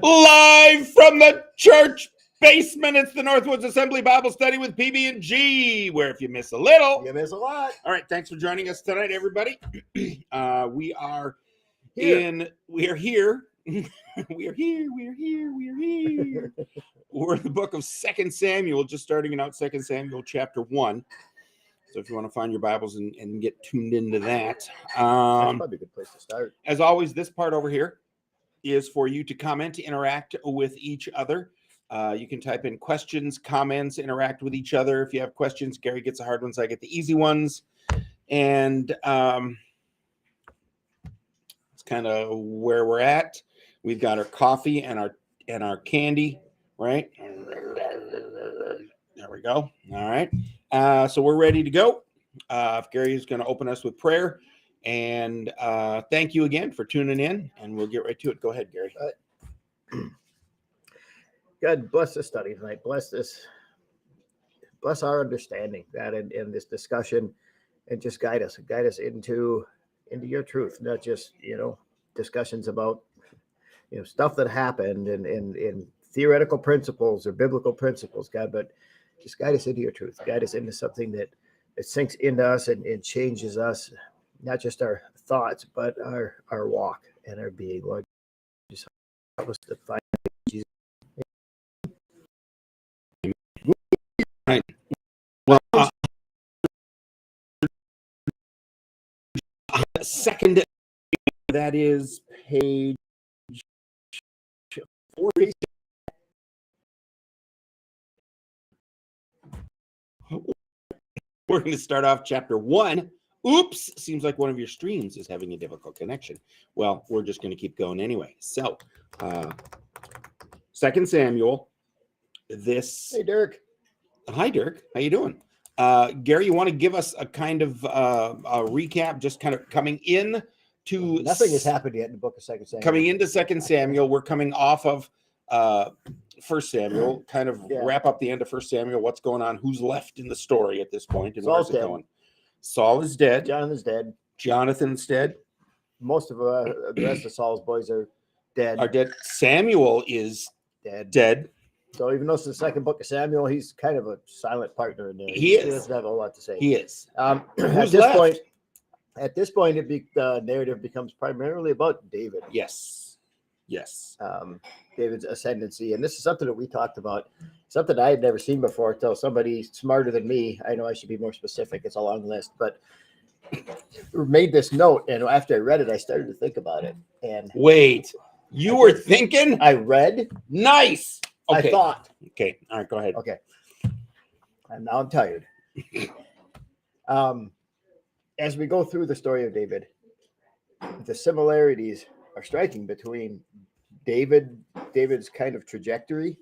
Live from the church basement, it's the Northwoods Assembly Bible Study with PB&G, where if you miss a little, you miss a lot. All right, thanks for joining us tonight, everybody. We are Here. we are here. We are here. We're in the book of 2 Samuel, just starting out 2 Samuel chapter 1. So if you want to find your Bibles and get tuned into that. That's probably a good place to start. As always, this part over here is for you to comment, interact with each other. You can type in questions, comments, interact with each other. If you have questions, Gary gets the hard ones, I get the easy ones. And it's kind of where we're at. We've got our coffee and our candy, right? There we go. All right. So we're ready to go. Gary is going to open us with prayer. And thank you again for tuning in, and we'll get right to it. Go ahead, Gary. God bless this study tonight. Bless our understanding that in this discussion, and just guide us into your truth, not just discussions about stuff that happened and theoretical principles or biblical principles, God, but just guide us into your truth. Guide us into something that sinks into us and changes us, not just our thoughts, but our walk and our being. Lord, just help us to find Jesus. Right. Well, second, that is page 450. We're going to start off chapter 1. Oops, seems like one of your streams is having a difficult connection. Well, we're just going to keep going anyway. So, 2 Samuel, this... Hey, Dirk. Hi, Dirk. How you doing? Gary, you want to give us a kind of a recap, just kind of coming in to... Nothing has happened yet in the book of 2 Samuel. Coming into 2 Samuel, we're coming off of 1 Samuel, kind of wrap up the end of 1 Samuel, what's going on, who's left in the story at this point, and where's it going? Saul is dead. Jonathan's dead. Jonathan's dead. Most of the rest of Saul's boys are dead. Samuel is dead. So even though it's the second book of Samuel, he's kind of a silent partner in there. He doesn't have a lot to say. He is. At this point, the narrative becomes primarily about David. Yes. David's ascendancy, and this is something that we talked about, something I had never seen before until somebody smarter than me. I know I should be more specific. It's a long list, but made this note, and after I read it, I started to think about it. And wait, you were thinking? I read. Nice. Okay. I thought. Okay. All right. Go ahead. Okay. And now I'm tired. As we go through the story of David, the similarities are striking between David's kind of trajectory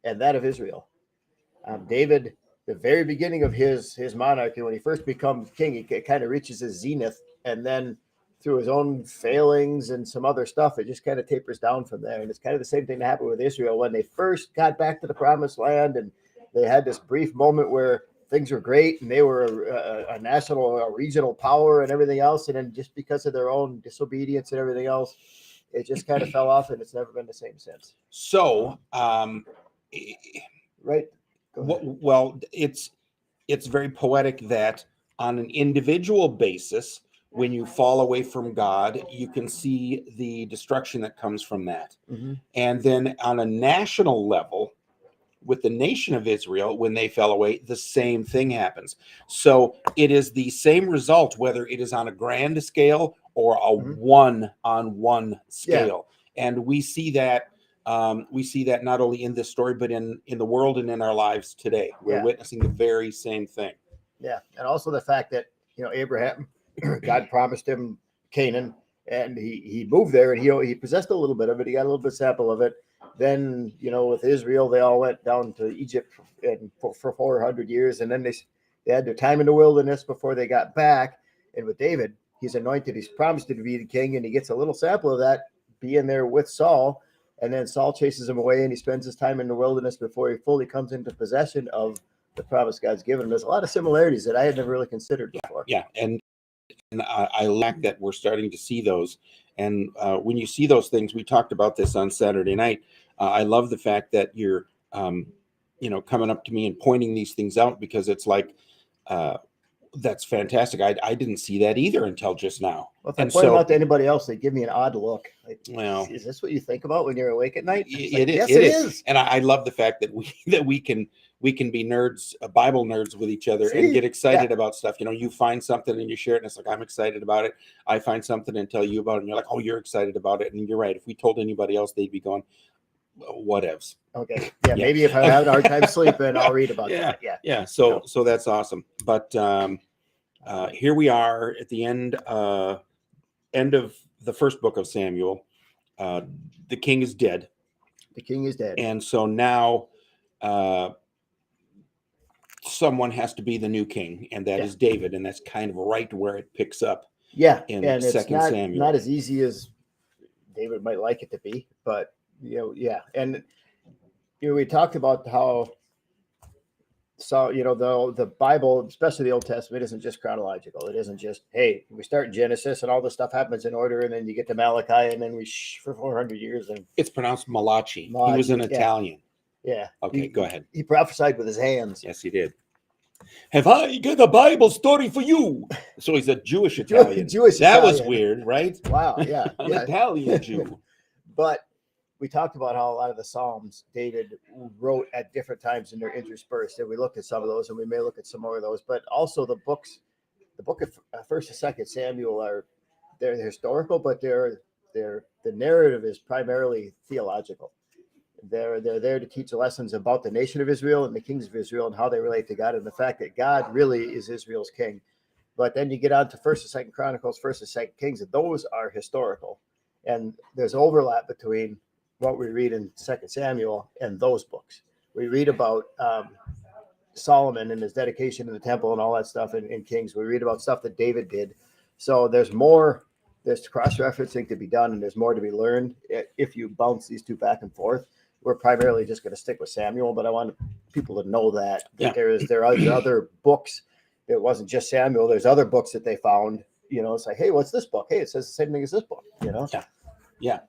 and that of Israel. David, the very beginning of his monarchy, when he first becomes king, he kind of reaches his zenith, and then through his own failings and some other stuff, it just kind of tapers down from there. And it's kind of the same thing that happened with Israel when they first got back to the promised land, and they had this brief moment where things were great and they were a national or regional power and everything else. And then just because of their own disobedience and everything else, it just kind of fell off, and it's never been the same since. So, right. Well, it's very poetic that on an individual basis, when you fall away from God, you can see the destruction that comes from that. Mm-hmm. And then on a national level, with the nation of Israel, when they fell away, the same thing happens. So it is the same result, whether it is on a grand scale or a one-on-one scale. Yeah. And we see that not only in this story, but in the world and in our lives today. We're witnessing the very same thing. Yeah. And also the fact that, Abraham, God promised him Canaan, and he moved there, and he possessed a little bit of it. He got a little bit of sample of it. Then, with Israel, they all went down to Egypt for 400 years, and then they had their time in the wilderness before they got back. And with David, he's anointed, he's promised to be the king, and he gets a little sample of that being there with Saul. And then Saul chases him away, and he spends his time in the wilderness before he fully comes into possession of the promise God's given him. There's a lot of similarities that I had never really considered before. Yeah, and I like that we're starting to see those. And when you see those things, we talked about this on Saturday night. I love the fact that you're, coming up to me and pointing these things out, because it's like, that's fantastic. I didn't see that either until just now. Well, if I And point them so, out to anybody else, they give me an odd look. Like, well, is this what you think about when you're awake at night? It's like, it yes, is. And I love the fact that we can be nerds, Bible nerds with each other, and get excited about stuff. You find something and you share it, and it's like, I'm excited about it. I find something and tell you about it, and you're like, oh, you're excited about it. And you're right. If we told anybody else, they'd be going, whatevs. Okay. Yeah. Maybe if I have a hard time sleeping, I'll read about that. Yeah. Yeah. So that's awesome. But here we are at the end of the first book of Samuel. The king is dead. The king is dead. And so now someone has to be the new king, and that is David. And that's kind of right where it picks up. Yeah. In and it's Samuel. not as easy as David might like it to be, but yeah. And we talked about how the Bible, especially the Old Testament, isn't just chronological. It isn't just, hey, we start in Genesis and all this stuff happens in order, and then you get to Malachi, and then we for 400 years. And it's pronounced Malachi. He was an Italian. Yeah. Okay, go ahead. He prophesied with his hands. Yes, he did. Have I got a Bible story for you? So he's a Jewish Italian. That was weird, right? Wow, yeah. An Italian Jew. But we talked about how a lot of the Psalms David wrote at different times, and they're interspersed. And we looked at some of those, and we may look at some more of those. But also the book of First and Second Samuel they're historical, but the narrative is primarily theological. They're there to teach lessons about the nation of Israel and the kings of Israel and how they relate to God, and the fact that God really is Israel's king. But then you get on to First and Second Chronicles, First and Second Kings, and those are historical. And there's overlap between what we read in Second Samuel and those books. We read about Solomon and his dedication to the temple and all that stuff in Kings. We read about stuff that David did. So there's cross-referencing to be done, and there's more to be learned if you bounce these two back and forth. We're primarily just going to stick with Samuel, but I want people to know that there are other books. It wasn't just Samuel. There's other books that they found. It's like, hey, what's this book? Hey, it says the same thing as this book. Yeah.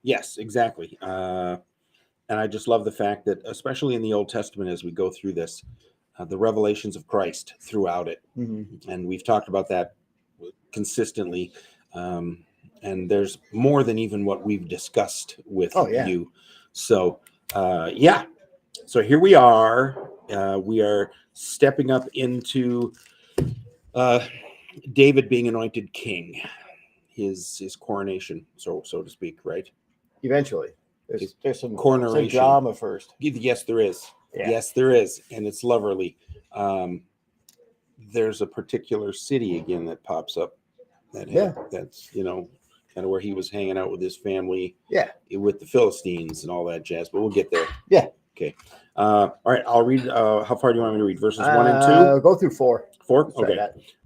Yes, exactly. And I just love the fact that, especially in the Old Testament, as we go through this, the revelations of Christ throughout it, and we've talked about that consistently. And there's more than even what we've discussed with you. So, So here we are. We are stepping up into David being anointed king, his coronation, so to speak, right? Eventually. There's some coronation drama first. Yes, there is. Yeah. Yes, there is. And it's lovely. There's a particular city again that pops up. That's kind of where he was hanging out with his family, with the Philistines and all that jazz. But we'll get there. Yeah. Okay. All right. I'll read. How far do you want me to read? Verses 1 and 2. Go through 4. 4.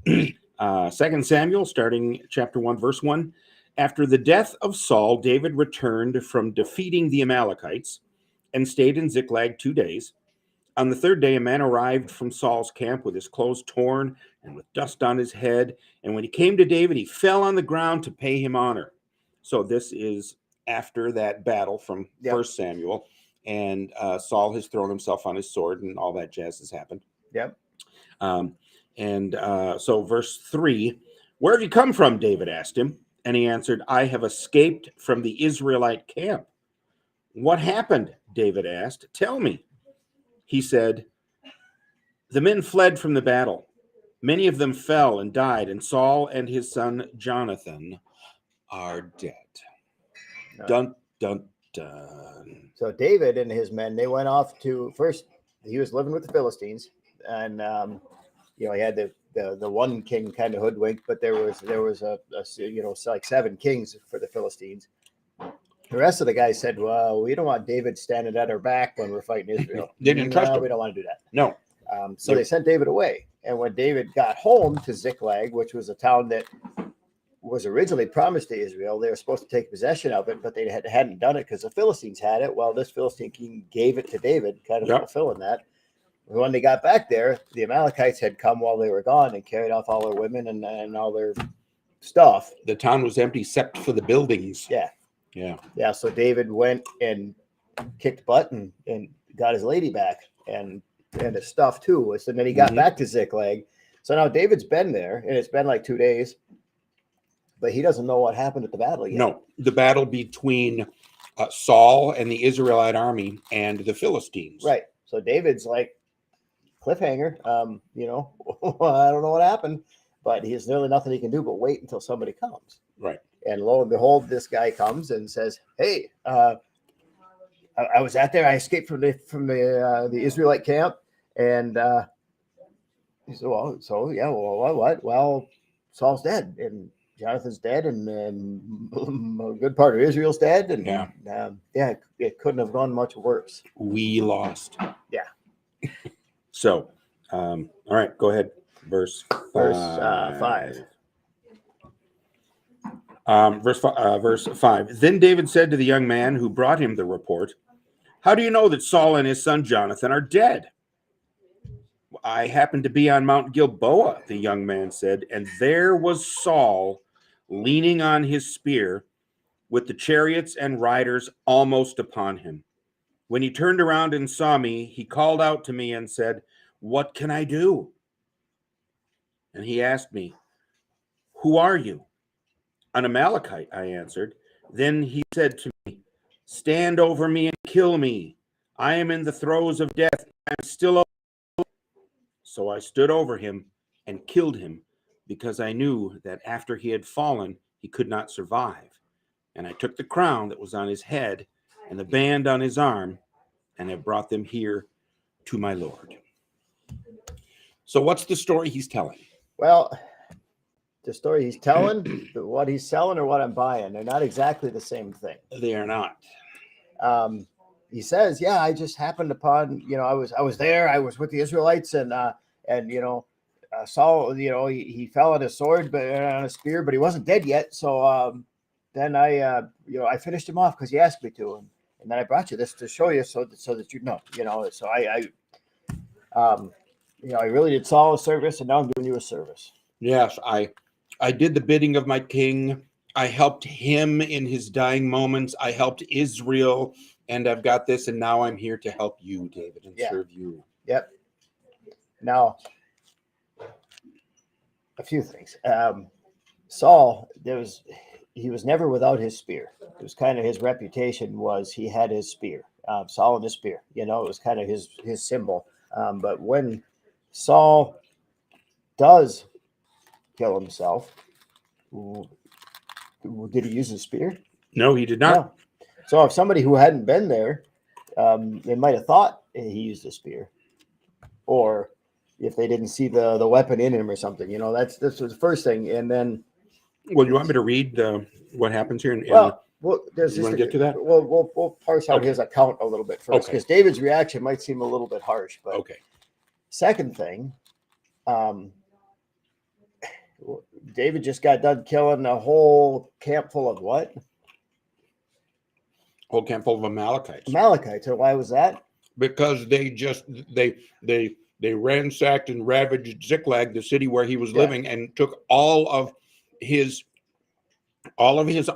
Okay. 2 Samuel, starting chapter 1, verse 1. After the death of Saul, David returned from defeating the Amalekites and stayed in Ziklag 2 days. On the third day, a man arrived from Saul's camp with his clothes torn and with dust on his head. And when he came to David, he fell on the ground to pay him honor. So this is after that battle from 1 Samuel. And Saul has thrown himself on his sword, and all that jazz has happened. Yep. So verse 3, where have you come from? David asked him. And he answered, I have escaped from the Israelite camp. What happened? David asked. Tell me. He said, the men fled from the battle. Many of them fell and died, and Saul and his son Jonathan are dead. Dun, dun, dun. So David and his men, they went off to, first, he was living with the Philistines, and he had the one king kind of hoodwinked, but there was a like 7 kings for the Philistines. The rest of the guys said, well, we don't want David standing at our back when we're fighting Israel. They didn't trust him. We don't want to do that. No. So they sent David away. And when David got home to Ziklag, which was a town that was originally promised to Israel, they were supposed to take possession of it, but they hadn't done it because the Philistines had it. Well, this Philistine king gave it to David, kind of fulfilling that. When they got back there, the Amalekites had come while they were gone and carried off all their women and all their stuff. The town was empty except for the buildings. Yeah. Yeah. Yeah. So David went and kicked butt and got his lady back and his stuff too. So then he got back to Ziklag. So now David's been there, and it's been like 2 days, but he doesn't know what happened at the battle yet. No, the battle between Saul and the Israelite army and the Philistines. Right. So David's like, cliffhanger. You know, I don't know what happened, but there's really nothing he can do but wait until somebody comes. Right. And lo and behold, this guy comes and says, "Hey, I was out there. I escaped from the Israelite camp." And he said, "Well, so yeah, well, what? Well, Saul's dead, and Jonathan's dead, and a good part of Israel's dead, and yeah, it couldn't have gone much worse. We lost." Yeah. So, all right, go ahead. Verse 5. Verse 5. Then David said to the young man who brought him the report, "How do you know that Saul and his son Jonathan are dead?" "I happened to be on Mount Gilboa," the young man said, "and there was Saul leaning on his spear with the chariots and riders almost upon him. When he turned around and saw me, he called out to me and said, 'What can I do?' And he asked me, 'Who are you?' 'An Amalekite,' I answered. Then he said to me, 'Stand over me and kill me. I am in the throes of death. I am still alive.' So I stood over him and killed him, because I knew that after he had fallen, he could not survive. And I took the crown that was on his head and the band on his arm, and have brought them here to my Lord." So what's the story he's telling? Well, the story he's telling, what he's selling, or what I'm buying, they're not exactly the same thing. They are not. He says, "Yeah, I just happened upon, I was there. I was with the Israelites, and Saul, he fell on his sword, but on a spear, but he wasn't dead yet. So then I finished him off because he asked me to, and then I brought you this to show you so that you know. So I really did Saul a service, and now I'm doing you a service." Yes, I did the bidding of my king. I helped him in his dying moments. I helped Israel, and I've got this, and now I'm here to help you, David, and serve you. Yep. Now, a few things. Saul, he was never without his spear. It was kind of his reputation was he had his spear. Saul and his spear. It was kind of his symbol. But when Saul does kill himself, did he use his spear? No, he did not. No. So if somebody who hadn't been there, they might have thought he used a spear, or if they didn't see the weapon in him or something. This was the first thing, and then. Well, you want me to read what happens here? There's you want to get to that? We'll parse out his account a little bit first, because David's reaction might seem a little bit harsh. But okay. Second thing, David just got done killing a whole camp full of what? Whole camp full of Amalekites. Amalekites. And why was that? Because they ransacked and ravaged Ziklag, the city where he was living, and took all of his armies.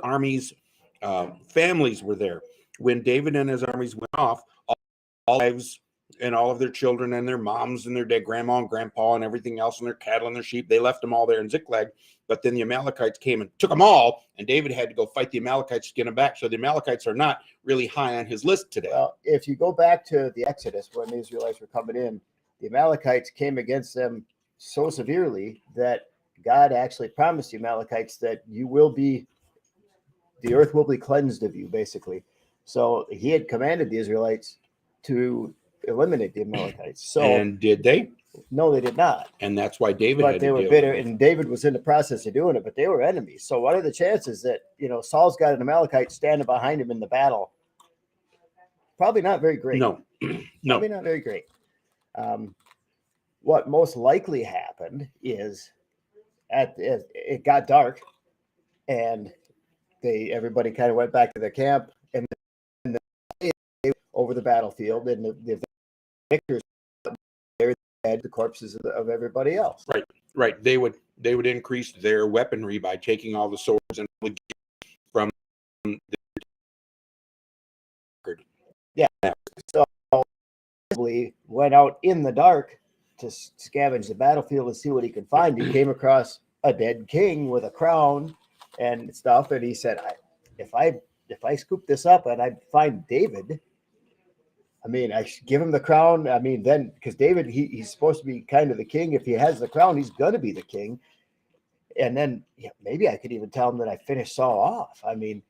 Families were there. When David and his armies went off, all lives and all of their children and their moms and their dead grandma and grandpa and everything else and their cattle and their sheep, they left them all there in Ziklag. But then the Amalekites came and took them all, and David had to go fight the Amalekites to get them back. So the Amalekites are not really high on his list today. Well, if you go back to the Exodus, when the Israelites were coming in, the Amalekites came against them so severely that God actually promised the Amalekites that the earth will be cleansed of you, basically. So he had commanded the Israelites to eliminate the Amalekites. So, and did they? No, they did not. And that's why David. But they were bitter, and David was in the process of doing it. But they were enemies. So what are the chances that Saul's got an Amalekite standing behind him in the battle? Probably not very great. No. Probably not very great. What most likely happened is it got dark, and everybody kind of went back to their camp, and then over the battlefield, and the victors the corpses of everybody else. Right. They would increase their weaponry by taking all the swords and would get from the Yeah. So he went out in the dark to scavenge the battlefield and see what he could find. He came across a dead king with a crown and stuff, and he said, if I scoop this up and I find David, I mean, I should give him the crown. I mean, then because David, he's supposed to be kind of the king. If he has the crown, he's going to be the king. And then maybe I could even tell him that I finished Saul off. I mean,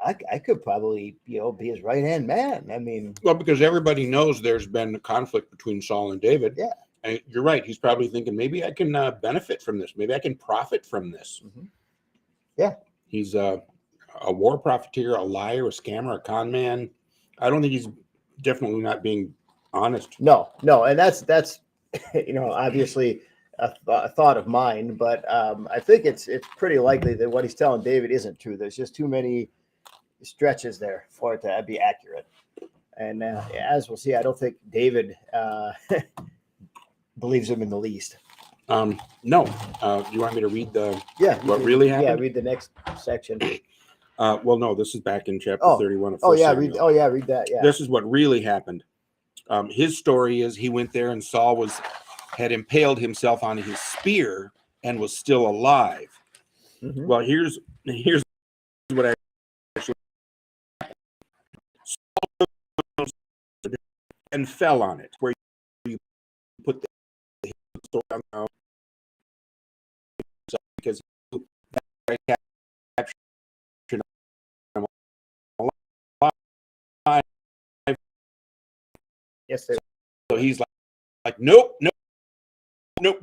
I could probably, be his right-hand man. I mean, well, because everybody knows there's been a conflict between Saul and David. Yeah. And you're right. He's probably thinking, maybe I can benefit from this. Maybe I can profit from this. Mm-hmm. Yeah. He's a war profiteer, a liar, a scammer, a con man. I don't think he's definitely not being honest. No. And that's obviously a thought of mine, but I think it's pretty likely that what he's telling David isn't true. There's just too many stretches there for it to be accurate. And as we'll see, I don't think David believes him in the least. No. You want me to read what Yeah, really happened? read the next section. Well, no, this is back in chapter 31 of 1 Samuel. Read that. Yeah. This is what really happened. His story is he went there and Saul had impaled himself on his spear and was still alive. Mm-hmm. Well, here's what I actually Saul and fell on it, where you put the sword on because captured him alive. Yes, sir. So he's like nope. Yep.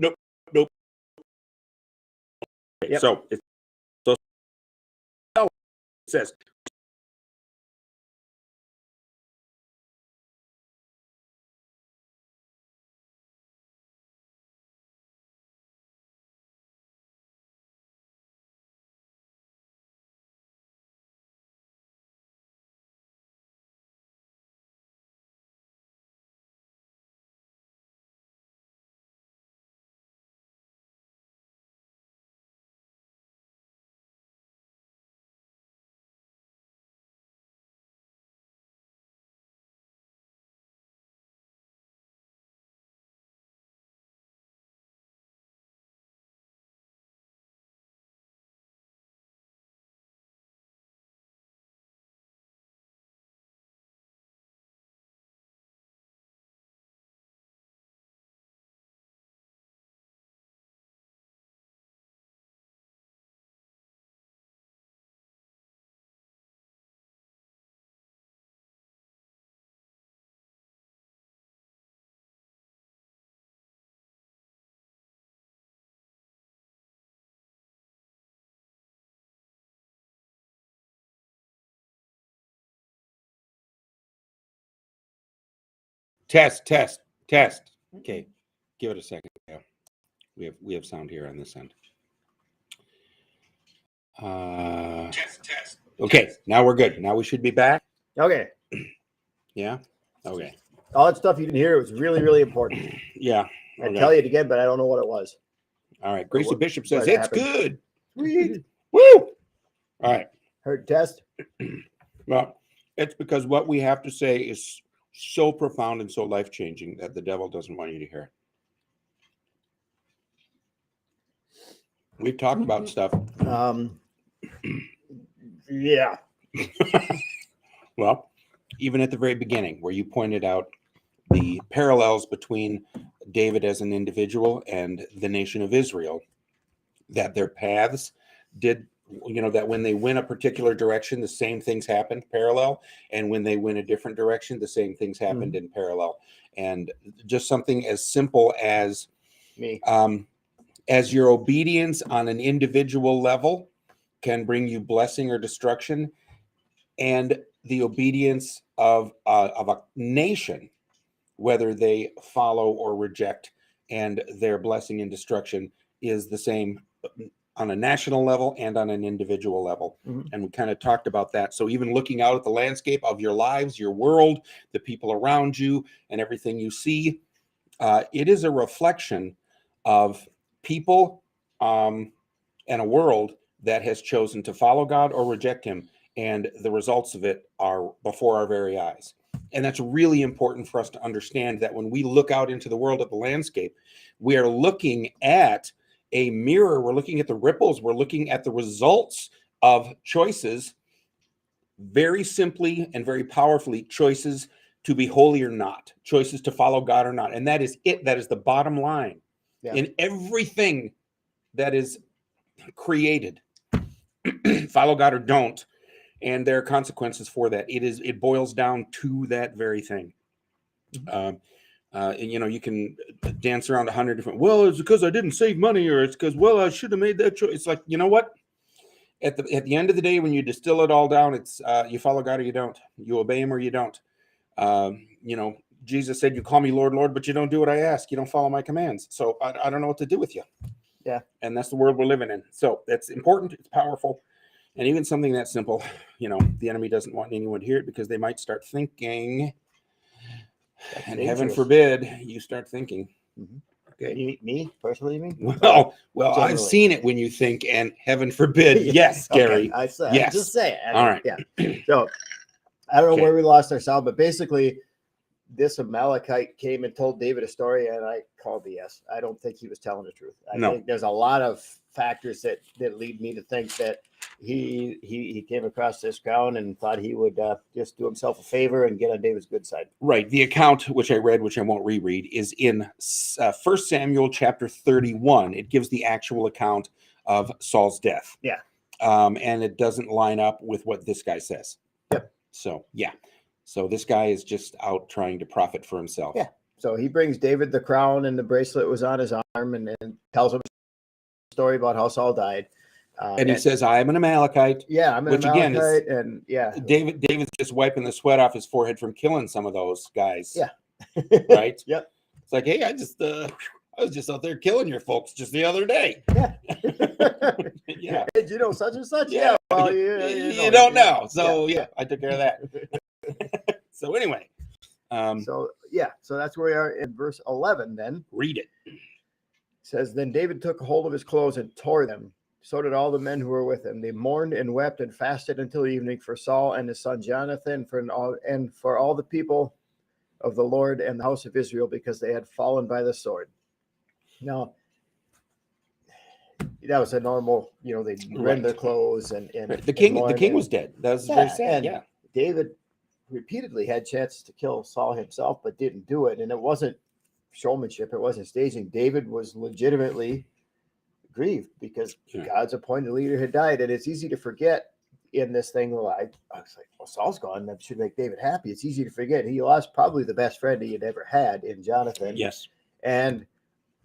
So it says test. Okay, give it a second. Yeah. We have sound here on this end. Test. Okay, now we're good. Now we should be back. Okay. Yeah. Okay. All that stuff you didn't hear, it was really, really important. Yeah. I'd tell you it again, but I don't know what it was. All right. Gracie Bishop says what it's happened. good. Sweet. Woo! All right. Heard test. Well, it's because what we have to say is so profound and so life-changing that the devil doesn't want you to hear it. We've talked about stuff. Yeah. Well, even at the very beginning, where you pointed out the parallels between David as an individual and the nation of Israel, that their paths did, that when they went a particular direction, the same things happened parallel. And when they went a different direction, the same things happened in parallel. And just something as simple as as your obedience on an individual level can bring you blessing or destruction, and the obedience of a nation, whether they follow or reject, and their blessing and destruction is the same on a national level and on an individual level. And we kind of talked about that. So even looking out at the landscape of your lives, your world, the people around you, and everything you see, It is a reflection of people and a world that has chosen to follow God or reject him. And the results of it are before our very eyes. And that's really important for us to understand, that when we look out into the world, at the landscape, we are looking at a mirror. We're looking at the ripples. We're looking at the results of choices, very simply and very powerfully, choices to be holy or not, choices to follow God or not. And that is it. That is the bottom line in everything that is created. Follow God or don't. And there are consequences for that. It boils down to that very thing. And you can dance around 100 different, well, it's because I didn't save money, or it's because, well, I should have made that choice. It's like, you know what? At the end of the day, when you distill it all down, it's you follow God or you don't. You obey him or you don't. Jesus said, you call me Lord, Lord, but you don't do what I ask. You don't follow my commands. So I don't know what to do with you. Yeah. And that's the world we're living in. So that's important. It's powerful. And even something that simple, the enemy doesn't want anyone to hear it, because they might start thinking, That's and dangerous. heaven forbid you start thinking. Mm-hmm. Okay. Me personally, you mean? Well, generally. I've seen it when you think, and heaven forbid. Yes, Gary. Okay. Yes. I'm just saying. All right. Yeah. So I don't know Okay. where we lost our sound, but basically, this Amalekite came and told David a story, and I call BS. I don't think he was telling the truth. I think there's a lot of factors that lead me to think that he came across this ground and thought he would just do himself a favor and get on David's good side. Right. The account, which I read, which I won't reread, is in 1 Samuel chapter 31. It gives the actual account of Saul's death. Yeah. And it doesn't line up with what this guy says. Yep. So, yeah. So this guy is just out trying to profit for himself. Yeah. So he brings David the crown, and the bracelet was on his arm, and tells him a story about how Saul died. And he says, I am an Amalekite. Yeah, I'm an Amalekite. And yeah. David's just wiping the sweat off his forehead from killing some of those guys. Yeah. Right? Yep. It's like, hey, I was just out there killing your folks just the other day. Yeah. Yeah. Hey, you know such and such? Yeah. Well, you don't know. So yeah, I took care of that. So anyway. So that's where we are in verse 11 then. Read it. It says, then David took hold of his clothes and tore them. So did all the men who were with him. They mourned and wept and fasted until evening for Saul and his son Jonathan, for all the people of the Lord and the house of Israel, because they had fallen by the sword. Now, that was a normal, they rend their clothes and the king was dead. That was very sad. And David repeatedly had chances to kill Saul himself, but didn't do it. And it wasn't showmanship. It wasn't staging. David was legitimately grieved because God's appointed leader had died. And it's easy to forget in this thing. Well, I was like, well, Saul's gone. That should make David happy. It's easy to forget. He lost probably the best friend he had ever had in Jonathan. Yes. And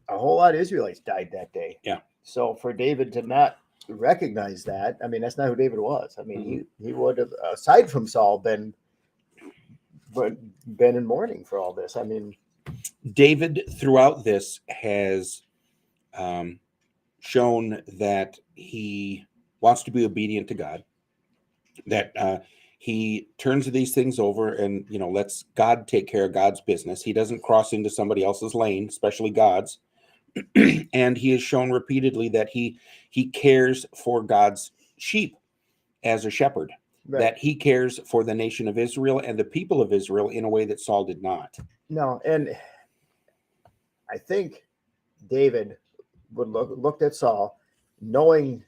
a whole lot of Israelites died that day. Yeah. So for David to not recognize that, I mean, that's not who David was. I mean, he would have, aside from Saul, been in mourning for all this. I mean, David throughout this has shown that he wants to be obedient to God, that he turns these things over and lets God take care of God's business. He doesn't cross into somebody else's lane, especially God's. And he has shown repeatedly that he cares for God's sheep as a shepherd. Right. That he cares for the nation of Israel and the people of Israel in a way that Saul did not. No, and I think David would looked at Saul, knowing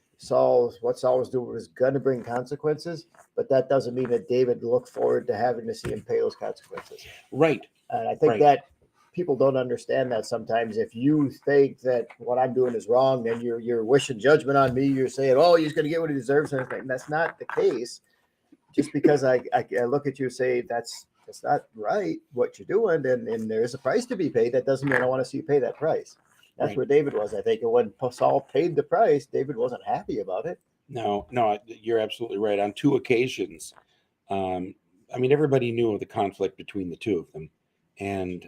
what Saul was doing was going to bring consequences, but that doesn't mean that David looked forward to having to see him pay those consequences. Right. And I think that people don't understand that sometimes. If you think that what I'm doing is wrong, then you're wishing judgment on me. You're saying, oh, he's going to get what he deserves. And that's not the case. Just because I look at you and say that's not right what you're doing, and there is a price to be paid, that doesn't mean I want to see you pay that price. That's where David was, I think. And when Saul paid the price, David wasn't happy about it. No, you're absolutely right. On 2 occasions, everybody knew of the conflict between the two of them. And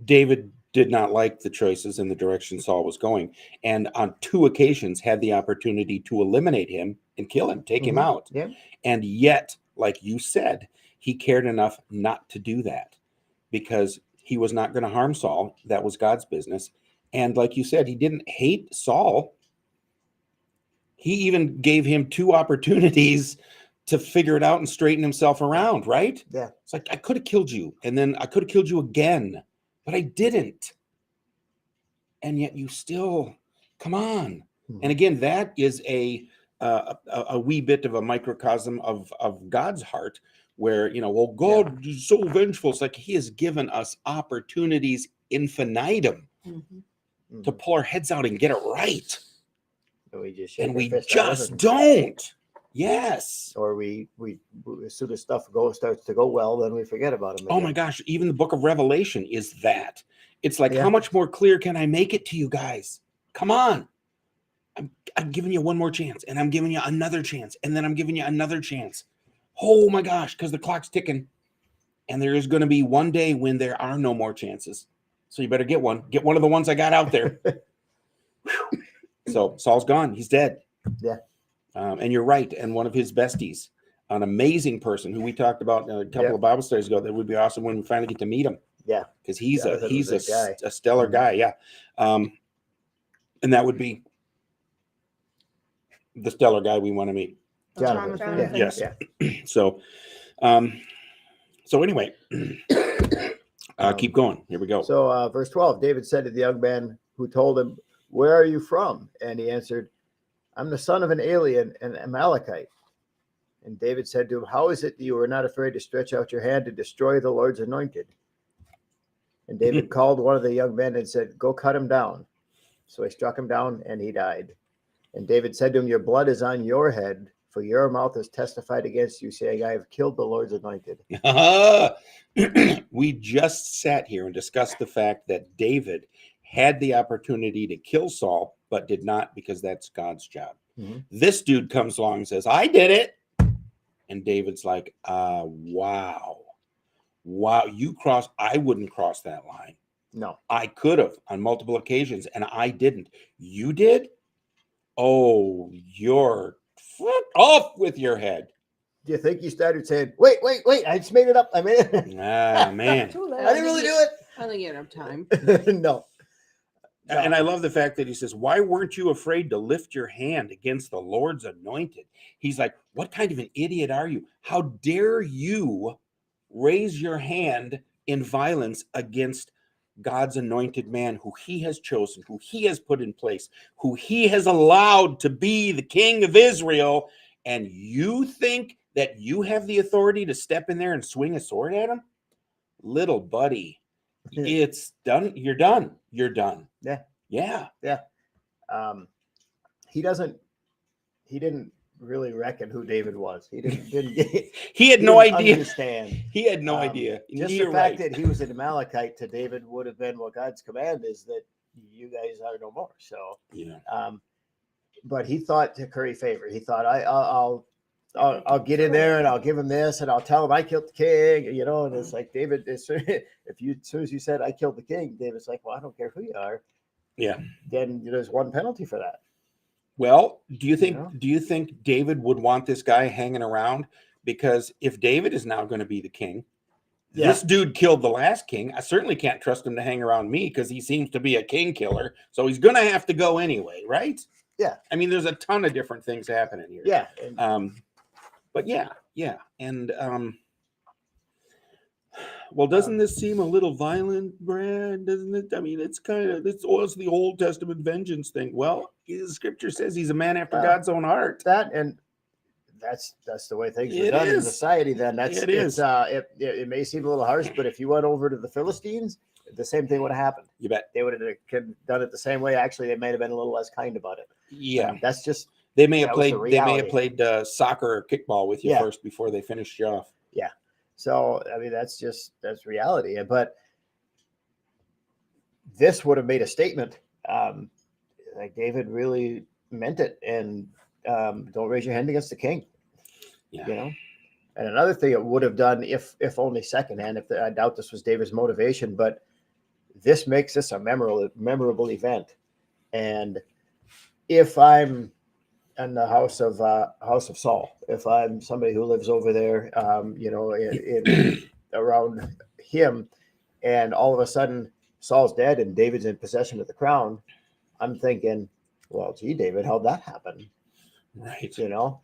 David did not like the choices and the direction Saul was going. And on 2 occasions had the opportunity to eliminate him and kill him, take him out. Yeah. And yet, like you said, he cared enough not to do that, because He was not going to harm Saul. That was God's business. And like you said, he didn't hate Saul. He even gave him 2 opportunities to figure it out and straighten himself around, right? Yeah. It's like, I could have killed you, and then I could have killed you again, but I didn't. And yet you still, come on. And again, that is a wee bit of a microcosm of God's heart, where, well, God is so vengeful. It's like he has given us opportunities infinitum to pull our heads out and get it right. And we And we just don't. Yes. Or we as soon as stuff starts to go well, then we forget about him. Oh my gosh, even the book of Revelation is that. It's like, how much more clear can I make it to you guys? Come on. I'm giving you one more chance, and I'm giving you another chance, and then I'm giving you another chance. Oh my gosh, because the clock's ticking. And there is going to be one day when there are no more chances. So you better get one. Get one of the ones I got out there. So Saul's gone. He's dead. Yeah. And you're right. And one of his besties, an amazing person who we talked about a couple of Bible studies ago, that would be awesome when we finally get to meet him. Yeah. Because he's a stellar guy. Yeah. And that would be the stellar guy we want to meet. Jonathan. Yes. So anyway, keep going. Here we go. So verse 12, David said to the young man who told him, "Where are you from?" And he answered, "I'm the son of an alien, an Amalekite." And David said to him, "How is it that you are not afraid to stretch out your hand to destroy the Lord's anointed?" And David called one of the young men and said, "Go cut him down." So he struck him down and he died. And David said to him, "Your blood is on your head, for your mouth has testified against you, saying, I have killed the Lord's anointed." We just sat here and discussed the fact that David had the opportunity to kill Saul, but did not, because that's God's job. This dude comes along and says, "I did it." And David's like, wow, I wouldn't cross that line. No. I could have on multiple occasions, and I didn't. You did? Oh, you're off with your head. Do you think he started saying, wait, I just made it up. I made it. Ah, man. I didn't really do it. I think you had enough time. No. And I love the fact that he says, "Why weren't you afraid to lift your hand against the Lord's anointed?" He's like, what kind of an idiot are you? How dare you raise your hand in violence against God's anointed man, who he has chosen, who he has put in place, who he has allowed to be the king of Israel, and you think that you have the authority to step in there and swing a sword at him? Little buddy, it's done. You're done. Yeah. He didn't really reckon who David was. He didn't he had no idea. Understand. He had no idea. Just the fact that he was an Amalekite to David would have been, well, God's command is that you guys are no more. So, but he thought to curry favor. He thought, I'll get in there and I'll give him this and I'll tell him I killed the king, and it's like, David, as soon as you said I killed the king, David's like, well, I don't care who you are. Yeah. Then there's one penalty for that. Well, do you think David would want this guy hanging around? Because if David is now going to be the king, this dude killed the last king. I certainly can't trust him to hang around me, because he seems to be a king killer. So he's going to have to go anyway, right? Yeah. I mean, there's a ton of different things happening here. Yeah. But yeah. And well, doesn't this seem a little violent, Brad? Doesn't it? I mean, it's the Old Testament vengeance thing. Well, the scripture says he's a man after God's own heart. That's the way things are done in society. Then it may seem a little harsh, but if you went over to the Philistines, the same thing would have happened. You bet. They would have done it the same way. Actually, they might have been a little less kind about it. Yeah, that's just. They may have played soccer or kickball with you first before they finished you off. Yeah. So, I mean, that's reality. But this would have made a statement. Like David really meant it. And don't raise your hand against the king. Yeah. And another thing it would have done, if only secondhand, I doubt this was David's motivation, but this makes this a memorable event. And if I'm in the house of Saul, if I'm somebody who lives over there, around him, and all of a sudden Saul's dead and David's in possession of the crown, I'm thinking, well, gee, David, how'd that happen? Right. You know,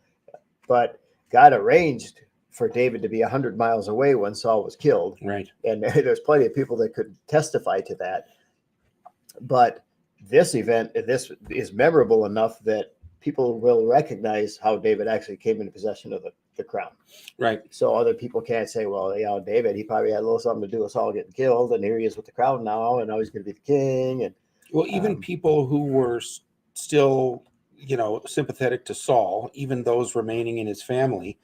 but God arranged for David to be 100 miles away when Saul was killed. Right. And there's plenty of people that could testify to that. But this event, this is memorable enough that people will recognize how David actually came into possession of the crown. Right. So other people can't say, well, David, he probably had a little something to do with Saul getting killed, and here he is with the crown now, and now he's going to be the king. And Well, even people who were still, sympathetic to Saul, even those remaining in his family,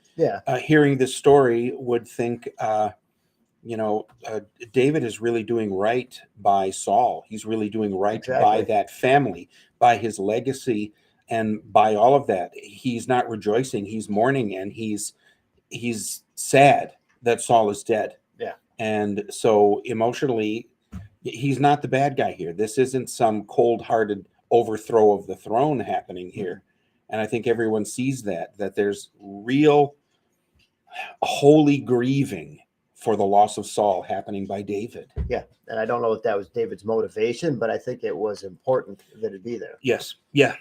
hearing this story would think, David is really doing right by Saul. He's really doing right by that family, by his legacy, and by all of that. He's not rejoicing. He's mourning, and he's sad that Saul is dead. Yeah. And so emotionally, he's not the bad guy here. This isn't some cold-hearted overthrow of the throne happening here. And I think everyone sees that there's real holy grieving for the loss of Saul happening by David. Yeah. And I don't know if that was David's motivation, but I think it was important that it be there. Yes. Yeah.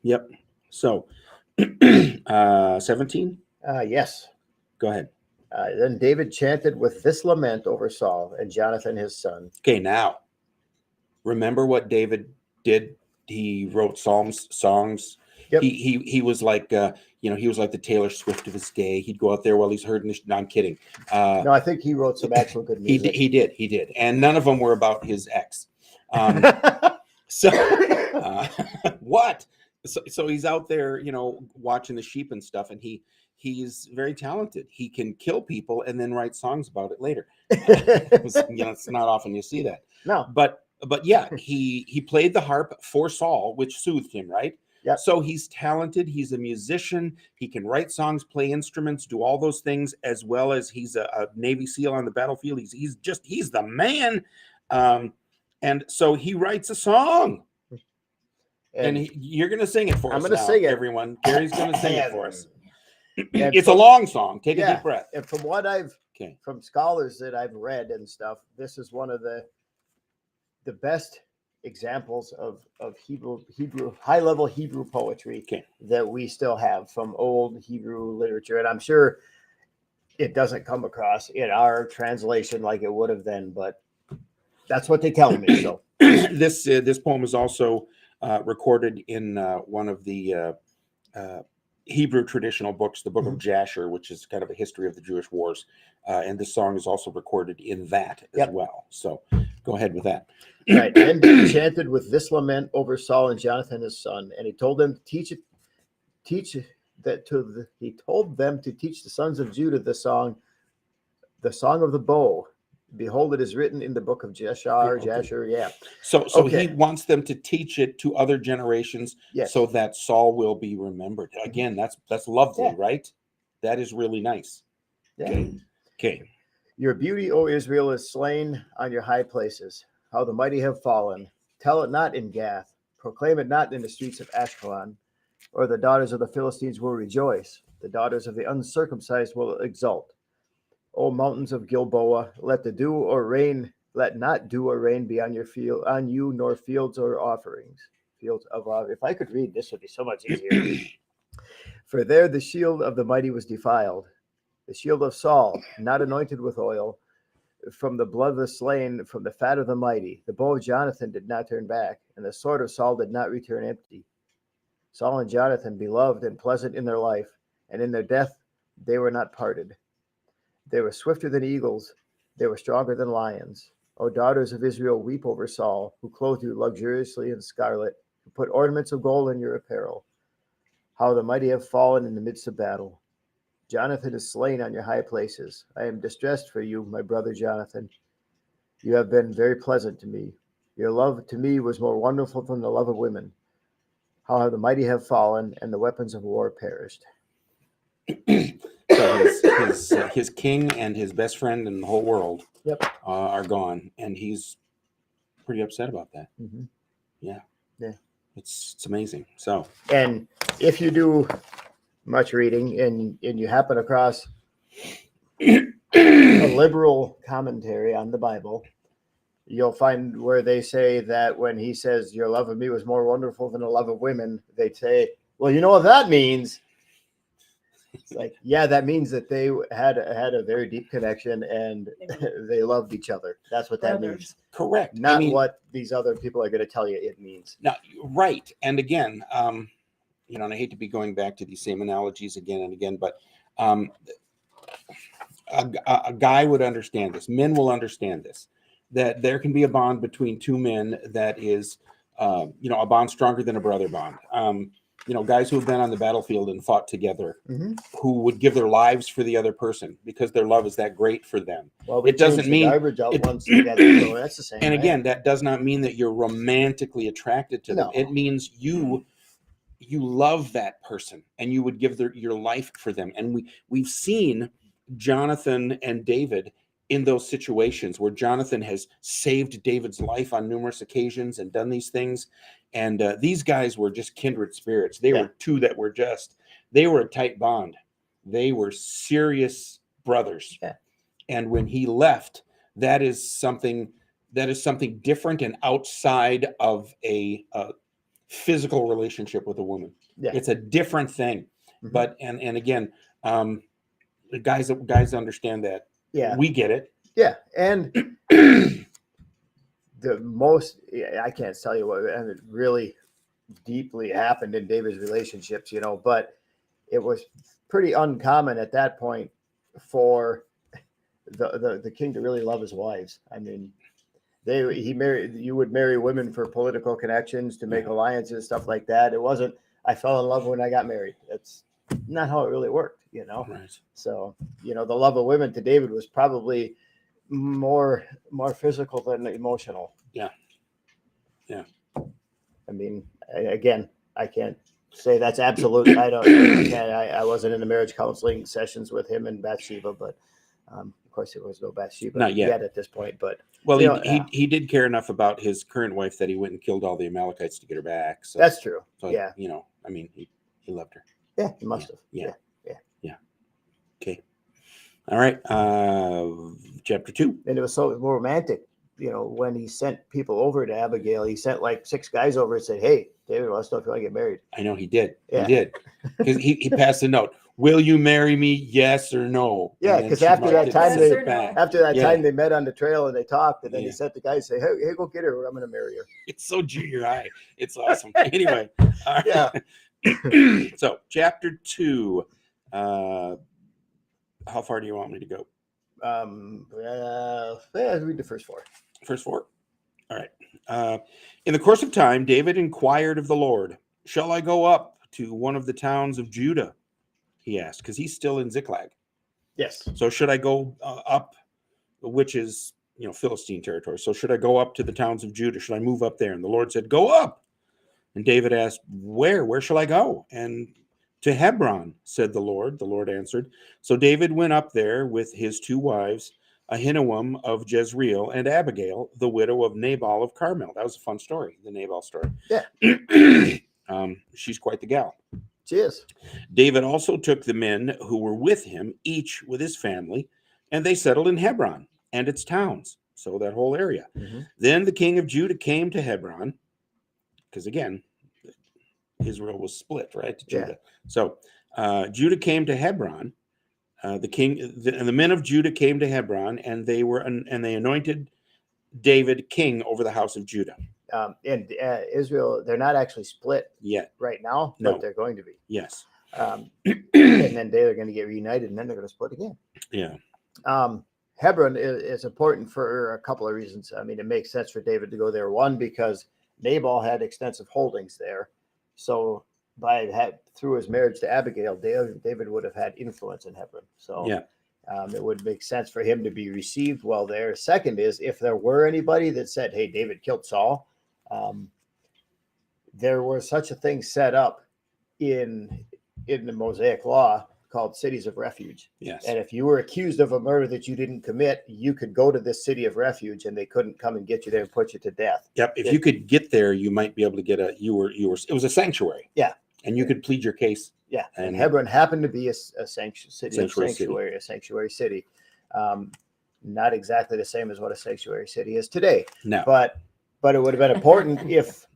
Yep. So 17? Yes. Go ahead. Then David chanted with this lament over Saul and Jonathan his son. Okay, now, remember what David did? He wrote songs. Yep. He was like, he was like the Taylor Swift of his day. He'd go out there while he's herding. No, I'm kidding. No, I think he wrote some actual good music. He did. And none of them were about his ex. What? So he's out there, watching the sheep and stuff, and he's very talented. He can kill people and then write songs about it later. It's not often you see that. No. But yeah, he played the harp for Saul, which soothed him, right? Yep. So he's talented. He's a musician. He can write songs, play instruments, do all those things, as well as he's a Navy SEAL on the battlefield. He's the man. And so he writes a song. And you're going to sing it for us. I'm going to sing it. Everyone. Gary's going to sing it for us. And it's a long song. Take a deep breath. And from what from scholars that I've read and stuff, this is one of the best examples of Hebrew high-level Hebrew poetry that we still have from old Hebrew literature. And I'm sure it doesn't come across in our translation like it would have then, but that's what they tell me. So this poem is also recorded in one of the Hebrew traditional books, the Book of Jasher, which is kind of a history of the Jewish wars. And this song is also recorded in that as well. So go ahead with that. Right. And he chanted with this lament over Saul and Jonathan his son, and he told them to teach the sons of Judah the song of the bow. Behold, it is written in the book of Jasher. Yeah. So he wants them to teach it to other generations, so that Saul will be remembered. Again, that's lovely, right? That is really nice. Yeah. Okay. Your beauty, O Israel, is slain on your high places. How the mighty have fallen. Tell it not in Gath. Proclaim it not in the streets of Ashkelon. Or the daughters of the Philistines will rejoice. The daughters of the uncircumcised will exult. O mountains of Gilboa, let not dew or rain be on you, nor fields or offerings. If I could read, this would be so much easier. For there the shield of the mighty was defiled, the shield of Saul, not anointed with oil, from the blood of the slain, from the fat of the mighty. The bow of Jonathan did not turn back, and the sword of Saul did not return empty. Saul and Jonathan, beloved and pleasant in their life, and in their death they were not parted. They were swifter than eagles. They were stronger than lions. O daughters of Israel, weep over Saul, who clothed you luxuriously in scarlet, who put ornaments of gold in your apparel. How the mighty have fallen in the midst of battle. Jonathan is slain on your high places. I am distressed for you, my brother Jonathan. You have been very pleasant to me. Your love to me was more wonderful than the love of women. How the mighty have fallen, and the weapons of war perished. So his king and his best friend in the whole world are gone, and he's pretty upset about that. Mm-hmm. Yeah, it's amazing. So, and if you do much reading and you happen across a liberal commentary on the Bible, You'll find where they say that when he says, your love of me was more wonderful than the love of women, they say, well, you know what that means? It's like, yeah, that means that they had a very deep connection and they loved each other. That's what that means. Correct. Not what these other people are going to tell you it means. No, right. And again, and I hate to be going back to these same analogies again and again, but a guy would understand this. Men will understand this, that there can be a bond between two men that is, a bond stronger than a brother bond. Guys who have been on the battlefield and fought together, who would give their lives for the other person because their love is that great for them. Well, it doesn't mean garbage out once together, so that's the same. And again, that does not mean that you're romantically attracted to them. It means you love that person and you would give your life for them. And we've seen Jonathan and David in those situations where Jonathan has saved David's life on numerous occasions and done these things. And these guys were just kindred spirits. They were two that were they were a tight bond. They were serious brothers. Yeah. And when he left, that is something different and outside of a physical relationship with a woman. Yeah. It's a different thing. But and again, guys understand that. Yeah, we get it. Yeah, and I can't tell you what really deeply happened in David's relationships, but it was pretty uncommon at that point for the king to really love his wives. I mean, you would marry women for political connections, to make alliances, stuff like that. It wasn't, I fell in love when I got married. That's not how it really worked, Right. So, the love of women to David was probably more physical than emotional. Yeah. Yeah. I mean, again, I can't say that's absolute. I wasn't in the marriage counseling sessions with him and Bathsheba, but of course there was no Bathsheba not yet at this point. But he did care enough about his current wife that he went and killed all the Amalekites to get her back. So that's true. So, yeah. I mean, he loved her. Yeah, he must have. Yeah. Okay. All right. Chapter 2. And it was so romantic, when he sent people over to Abigail, he sent like 6 guys over and said, "Hey, David wants to know if you want to get married." I know he did. Yeah. He did. Because he passed a note. Will you marry me? Yes or no? Yeah, because after that time they met on the trail and they talked, and then he sent the guy say, "Hey, go get her. I'm going to marry her." It's so junior high. It's awesome. Anyway. Yeah. So chapter 2. How far do you want me to go? Read the first 4. First 4? All right. In the course of time, David inquired of the Lord, "Shall I go up to one of the towns of Judah?" He asked, because he's still in Ziklag. Yes. So should I go up, which is, Philistine territory. So should I go up to the towns of Judah? Should I move up there? And the Lord said, "Go up." And David asked, Where shall I go? And to Hebron, said the Lord. The Lord answered. So David went up there with his 2 wives, Ahinoam of Jezreel and Abigail, the widow of Nabal of Carmel. That was a fun story, the Nabal story. Yeah. She's quite the gal. She is. David also took the men who were with him, each with his family, and they settled in Hebron and its towns, so that whole area. Mm-hmm. Then the king of Judah came to Hebron, because again, Israel was split, right, to Judah. Yeah. So Judah came to Hebron. The men of Judah came to Hebron, and they anointed David king over the house of Judah. And Israel, they're not actually split yet right now, but they're going to be. Yes. And then they're going to get reunited, and then they're going to split again. Yeah. Hebron is important for a couple of reasons. I mean, it makes sense for David to go there. One, because Nabal had extensive holdings there. So through his marriage to Abigail, David would have had influence in Hebron. So yeah. It would make sense for him to be received well there. Second is, if there were anybody that said, "Hey, David killed Saul," there was such a thing set up in the Mosaic law called cities of refuge. Yes. And if you were accused of a murder that you didn't commit, you could go to this city of refuge, and they couldn't come and get you there and put you to death. Yep. If you could get there, you might be able to get it was a sanctuary. Yeah. And you could plead your case. Yeah. And Hebron happened to be a sanctuary city. not exactly the same as what a sanctuary city is today. No. But it would have been important if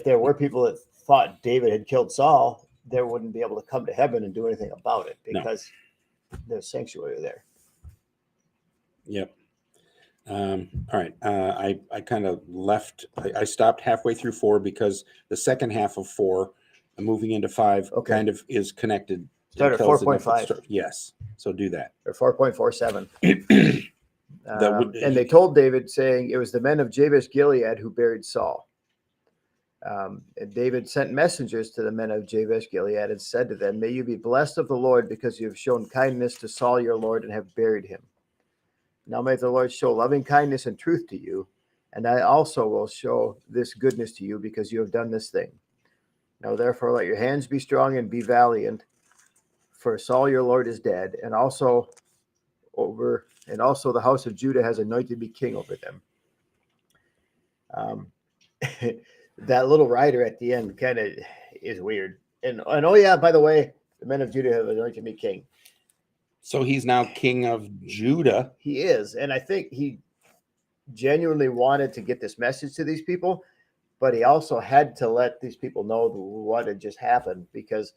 there were people that thought David had killed Saul, they wouldn't be able to come to heaven and do anything about it because there's sanctuary there. Yep. All right. I kind of left. I stopped halfway through 4 because the second half of 4, moving into 5, Okay. kind of is connected. Start at tells enough 4.5. Yes. So do that. Or 4.47. And they told David, saying, it was the men of Jabesh Gilead who buried Saul. And David sent messengers to the men of Jabesh Gilead and said to them, may you be blessed of the Lord because you have shown kindness to Saul your Lord and have buried him. Now may the Lord show loving kindness and truth to you, and I also will show this goodness to you because you have done this thing. Now therefore let your hands be strong and be valiant, for Saul your Lord is dead, and also the house of Judah has anointed me king over them. That little rider at the end kind of is weird. And oh yeah, by the way, the men of Judah have anointed me king. So he's now king of Judah. He is. And I think he genuinely wanted to get this message to these people, but he also had to let these people know what had just happened because,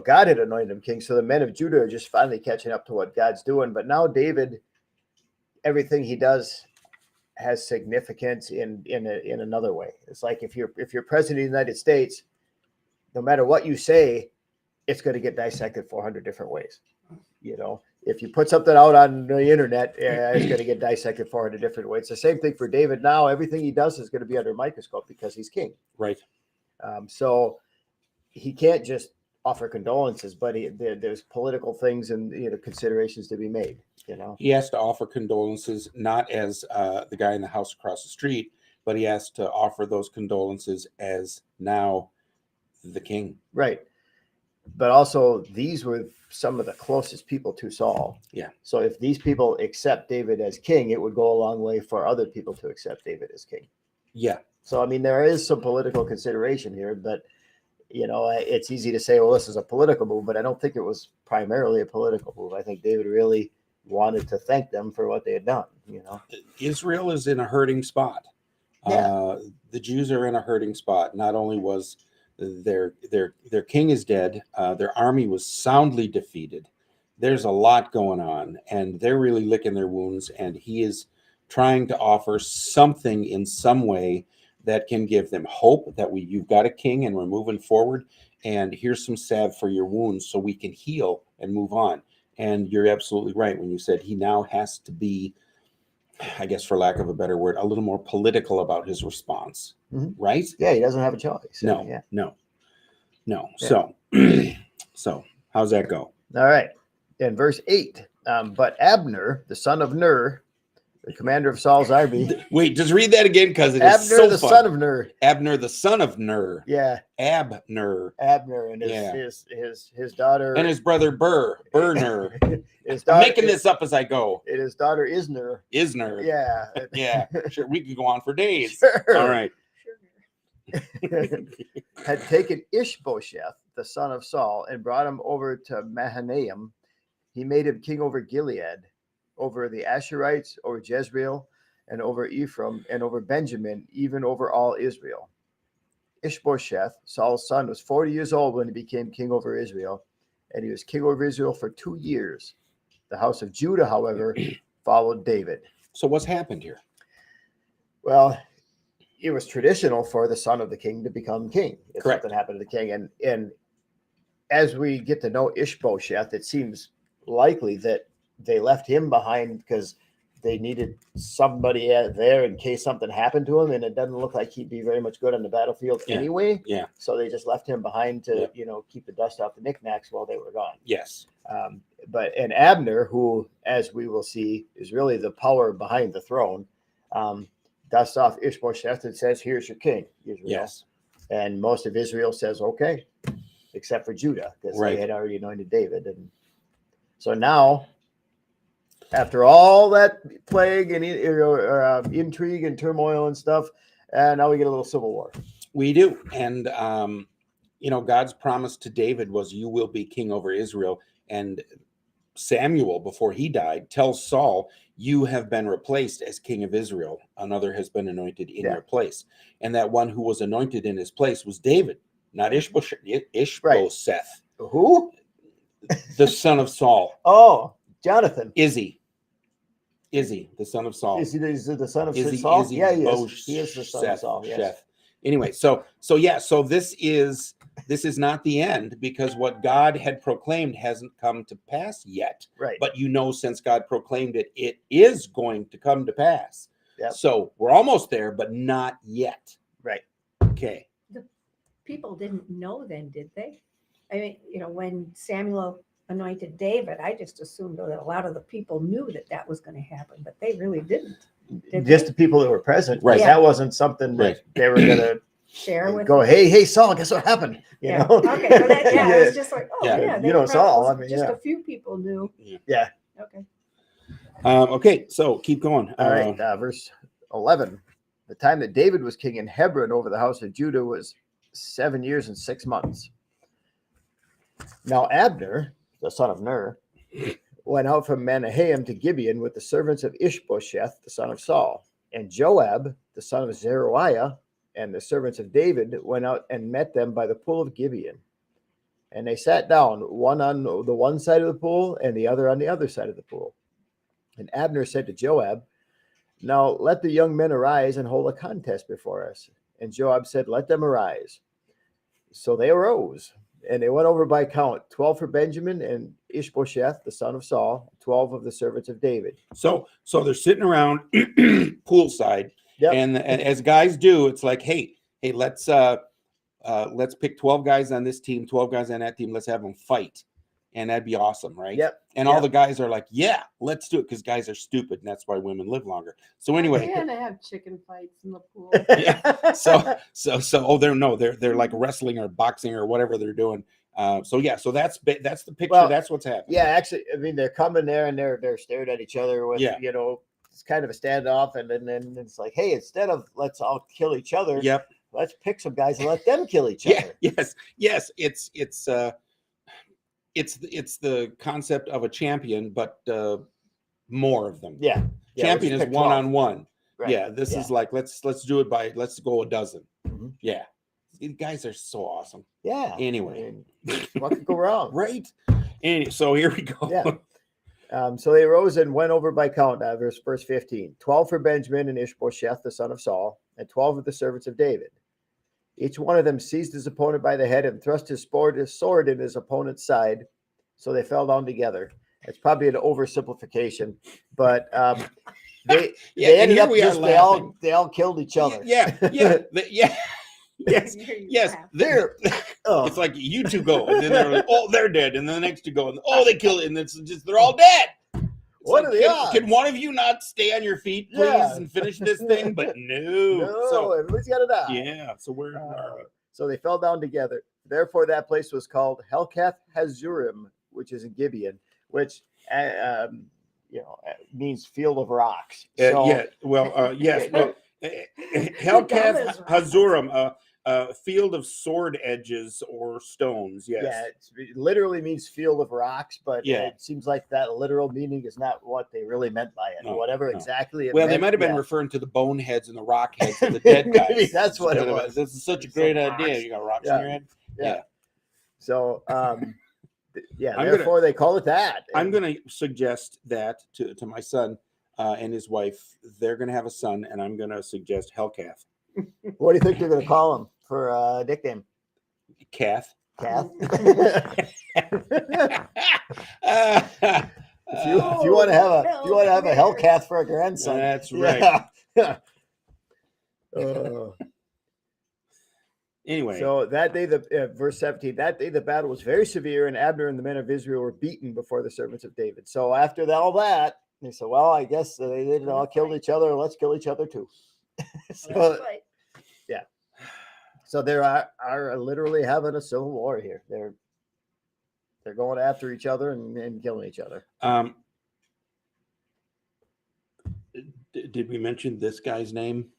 God had anointed him king. So the men of Judah are just finally catching up to what God's doing. But now David, everything he does has significance in another way. It's like if you're president of the United States, no matter what you say, it's going to get dissected 400 different ways. If you put something out on the internet, it's going to get dissected 400 different ways. It's the same thing for David now. Everything he does is going to be under a microscope because he's king. Right. So he can't just offer condolences, but there's political things and considerations to be made. He has to offer condolences, not as the guy in the house across the street, but he has to offer those condolences as now the king. Right. But also, these were some of the closest people to Saul. Yeah. So if these people accept David as king, it would go a long way for other people to accept David as king. Yeah. So, I mean, there is some political consideration here, but, it's easy to say, well, this is a political move, but I don't think it was primarily a political move. I think David really wanted to thank them for what they had done, Israel is in a hurting spot. Yeah. The Jews are in a hurting spot. Not only was their king is dead, their army was soundly defeated. There's a lot going on, and they're really licking their wounds, and he is trying to offer something in some way that can give them hope that you've got a king and we're moving forward, and here's some salve for your wounds so we can heal and move on. And you're absolutely right when you said he now has to be, I guess for lack of a better word, a little more political about his response. Mm-hmm. Right? Yeah, he doesn't have a choice. No. Yeah. So how's that go? All right. In verse 8, but Abner, the son of Ner, the commander of Saul's army. Wait, just read that again because it Abner, is so the fun. son of Ner. Abner, the son of Ner. Yeah. Abner, and his daughter. And his brother Ner. His daughter, I'm making this up as I go. And his daughter Isner. Yeah. Yeah. Sure. We could go on for days. Sure. All right. Had taken Ishbosheth, the son of Saul, and brought him over to Mahanaim. He made him king over Gilead, over the Asherites, over Jezreel, and over Ephraim, and over Benjamin, even over all Israel. Ishbosheth, Saul's son, was 40 years old when he became king over Israel, and he was king over Israel for 2 years. The house of Judah, however, followed David. So what's happened here? Well, it was traditional for the son of the king to become king if Correct. Something happened to the king. And as we get to know Ishbosheth, it seems likely that they left him behind because they needed somebody there in case something happened to him, and it doesn't look like he'd be very much good on the battlefield anyway. Yeah. So they just left him behind to keep the dust off the knickknacks while they were gone. Yes. But Abner, who, as we will see, is really the power behind the throne, dusts off Ishbosheth and says, "Here's your king, Israel." Yes. And most of Israel says, "Okay," except for Judah, because they had already anointed David. And so now, after all that plague and intrigue and turmoil and stuff, now we get a little civil war. We do. And, God's promise to David was, you will be king over Israel. And Samuel, before he died, tells Saul, "You have been replaced as king of Israel. Another has been anointed in your place." And that one who was anointed in his place was David, not Ishbosheth, Who? the son of Saul. Oh, Jonathan. Izzy, the son of Saul. Is he the son of Izzy, Saul? Izzy Yeah, he is. He is the son of Saul. Yes. Sheth. Anyway, so this is not the end, because what God had proclaimed hasn't come to pass yet. Right. But since God proclaimed it, it is going to come to pass. Yep. So we're almost there, but not yet. Right. Okay. The people didn't know then, did they? I mean, when Samuel anointed David, I just assumed that a lot of the people knew that was going to happen, but they really didn't. Just the people that were present. Right. Yeah. That wasn't something that they were going to share with go, hey, Saul, guess what happened? You know? Okay. So it was just like, Saul. I mean, a few people knew. Yeah. Okay. Okay. So keep going. All right. Verse 11. The time that David was king in Hebron over the house of Judah was 7 years and 6 months. Now Abner, the son of Ner, went out from Manahaim to Gibeon with the servants of Ishbosheth, the son of Saul. And Joab, the son of Zeruiah, and the servants of David went out and met them by the pool of Gibeon. And they sat down, one on the one side of the pool and the other on the other side of the pool. And Abner said to Joab, "Now let the young men arise and hold a contest before us." And Joab said, "Let them arise." So they arose, and they went over by count, 12 for Benjamin and Ishbosheth, the son of Saul, 12 of the servants of David. So they're sitting around poolside, Yep. and as guys do, it's like, hey, let's pick 12 guys on this team, 12 guys on that team. Let's have them fight, and that'd be awesome, right? Yep. And all the guys are like, yeah, let's do it, because guys are stupid, and that's why women live longer. So anyway, We're gonna have chicken fights in the pool. yeah. So they're like wrestling or boxing or whatever they're doing. So that's the picture. Well, that's what's happening. Yeah, actually, I mean, they're coming there and they're staring at each other with, it's kind of a standoff, and then it's like, hey, instead of let's all kill each other, Yep. let's pick some guys and let them kill each other. Yes. It's the concept of a champion, but more of them. Yeah. Champion is one-on-one. Right. Yeah. This is like let's do it by let's go a dozen. Mhm. Yeah. These guys are so awesome. Yeah. Anyway, I mean, what could go wrong? right? And so here we go. Yeah. So they arose and went over by count. Verse 15. 12 for Benjamin and Ishbosheth, the son of Saul, and 12 of the servants of David. Each one of them seized his opponent by the head and thrust his sword in his opponent's side, so they fell down together. It's probably an oversimplification, but they ended up just they all killed each other. Yeah. Yes. They're it's like you two go, and then they're like, oh, they're dead, and then the next two go, and oh, they kill it, and it's just they're all dead. What are the odds? Can one of you not stay on your feet, please, and finish this thing? But no. So everybody's got to die. Yeah. So we're so they fell down together. Therefore, that place was called Helkath Hazurim, which is in Gibeon, which means field of rocks. yes. Well, Helkath Hazurim, field of sword edges or stones. Yes. Yeah, it literally means field of rocks, but it seems like that literal meaning is not what they really meant by it. Whatever exactly it meant. They might have been referring to the boneheads and the rock heads of the dead guys. Maybe that's what it was. This is such a great idea. You got rocks in your head. Yeah. So, therefore they call it that. I'm going to suggest that to my son and his wife. They're going to have a son, and I'm going to suggest Helkath. What do you think they're going to call him for a nickname? Kath. If you want to have a Hellcath for a grandson, that's right. Anyway, so that day, verse 17, that day the battle was very severe, and Abner and the men of Israel were beaten before the servants of David. So after all that, they said, "Well, I guess they didn't all kill each other. Let's kill each other too." So, yeah. So they are literally having a civil war here. They're going after each other and killing each other. Did we mention this guy's name?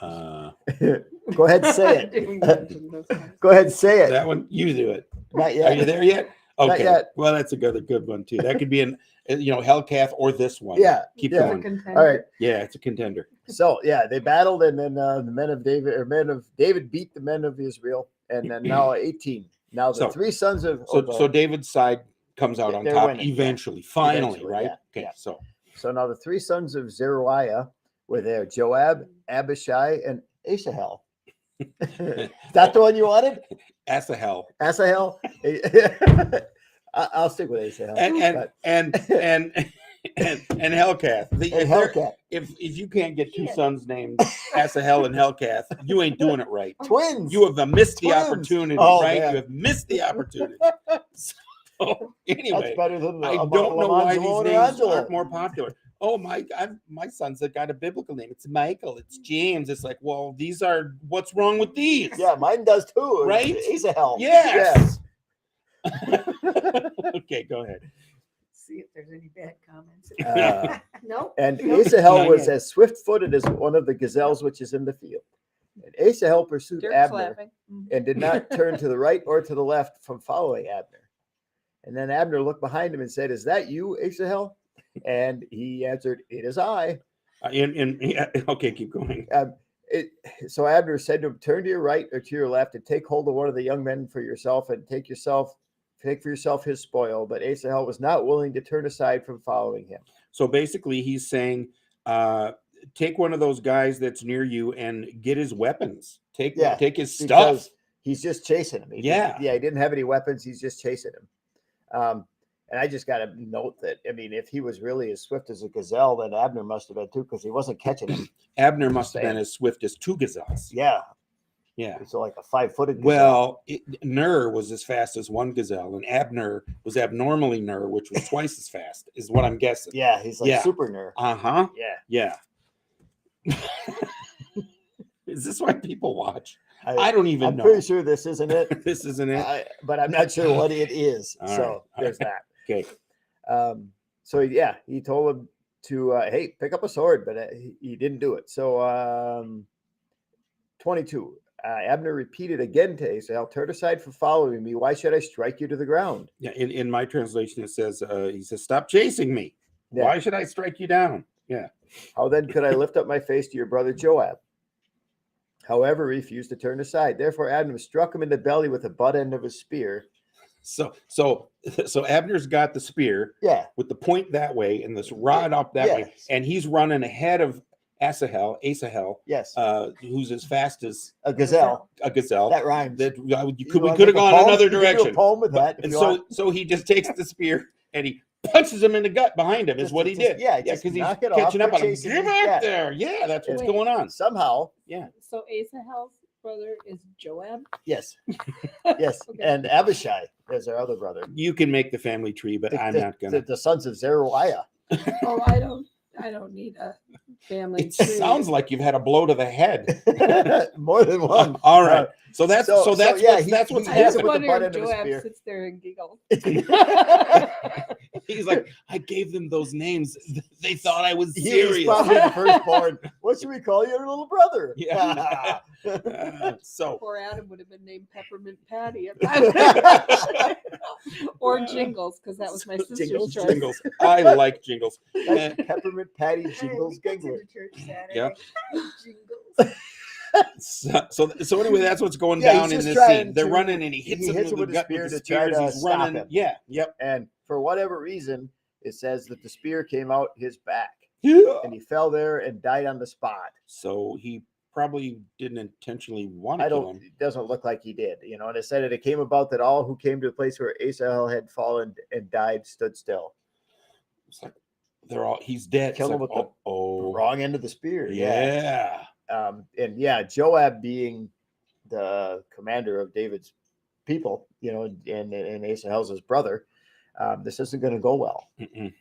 Go ahead and say it. Go ahead and say it. That one, you do it. Not yet. Are you there yet? Okay. yet. Well, that's a good one too. That could be Hellcath or this one. Yeah. Keep yeah. going. All right. Yeah, it's a contender. So yeah, they battled, and then the men of David beat the men of Israel, and then now 18. Now the So- three sons of So David's side comes out on They're top winning, yeah. eventually, finally, Eventually, right? yeah, Okay, yeah. so so now the three sons of Zeruiah were there: Joab, Abishai, and Asahel. Is that the one you wanted? Asahel. Asahel. I'll stick with Asahel. And Hellcath. And Hellcat. If you can't get two Yeah. sons named Asahel and Hellcath, you ain't doing it right. Twins. You have missed the Twins. opportunity, Oh, right? man. You have missed the opportunity. So That's anyway, better than I don't know why these Lamangelo or names Angelo. aren't more popular. Oh my God, my son's got a biblical name. It's Michael. It's James. It's like, well, these are. What's wrong with these? Yeah, mine does too. Right? Asahel. Yes. Okay, go ahead. See if there's any bad comments. Uh, Nope. And Nope. Asahel Not was yet. as swift-footed as one of the gazelles which is in the field. And Asahel pursued Dirt Abner slapping. and did not turn to the right or to the left from following Abner. And then Abner looked behind him and said, "Is that you, Asahel?" And he answered, "It is I." Okay, keep going. So Abner said to him, "Turn to your right or to your left and take hold of one of the young men for yourself and take for yourself his spoil." But Asahel was not willing to turn aside from following him. So basically, he's saying, take one of those guys that's near you and get his weapons. Take his stuff. Because he's just chasing him. He didn't have any weapons. He's just chasing him. And I just got to note that, I mean, if he was really as swift as a gazelle, then Abner must have been too, because he wasn't catching him. Abner must have been as swift as two gazelles. Yeah. Yeah. So like a 5-footed gazelle. Well, Ner was as fast as one gazelle, and Abner was abnormally Ner, which was twice as fast, is what I'm guessing. Yeah, he's like Yeah. super nerd. Uh-huh. Yeah. Yeah. Is this why people watch? I don't even I'm know. pretty sure this isn't it. This isn't it. But I'm not sure what it is. All So right. there's that. Okay. So yeah, he told him to, hey, pick up a sword, but he didn't do it. So 22, Abner repeated again to Asahel, "Turn aside from following me. Why should I strike you to the ground?" Yeah. In my translation, it says, he says, "Stop chasing me. Yeah. Why should I strike you down?" Yeah. "How then could I lift up my face to your brother Joab?" However, he refused to turn aside. Therefore, Abner struck him in the belly with the butt end of his spear. So Abner's got the spear Yeah. with the point that way and this rod up that way, Yes. and he's running ahead of Asahel, Yes. who's as fast as A gazelle. a gazelle. That rhymes. That we You could wanna have make a gone poem? another You can do a direction. poem with that if And you so want. so he just takes the spear and he punches him in the gut behind him. Is Just- what he just- did. yeah, just because he's knock it off, catching up quit on him. chasing Get him. back Yeah. there. Yeah, that's what's Wait. going on. Somehow, Yeah. So Asahel's brother is Joab. yes. Yes. Okay. And Abishai is our other brother. You can make the family tree, but I'm not gonna. The sons of Zeruiah. Oh, I don't need a family It tree. sounds like you've had a blow to the head. More than one. All right. So that's so- so that's so, yeah, what's, he- that's what's he I just hits him with happening. the butt wonder end if of his Joab spear. sits there and giggles. He's like, I gave them those names. They thought I was He was serious. probably the firstborn. What should we call your little brother? Yeah. So Poor Adam would have been named Peppermint Patty at that time. Or Jingles, because that was my sister's Jingles, choice. Jingles. I like Jingles. That's Peppermint Patty Jingles Hey, we go to Gingler. the church Saturday. Yep. Jingles. So anyway, that's what's going Yeah, he's down in just this trying scene. They're to- running and he hits him with his the spear gut with the to try spears. to He's stop running. him. Yeah. Yep. And for whatever reason, it says that the spear came out his back Yeah. and he fell there and died on the spot. So he probably didn't intentionally want to I kill don't, him. it doesn't look like he did, you know, and it said that it came about that all who came to the place where Asahel had fallen and died stood still. It's like they're all. He's dead. Kill It's him like, with the oh. Wrong end of the spear. Yeah. And yeah, Joab being the commander of David's people, you know, and Asahel's his brother, this isn't going to go well. Mm-mm.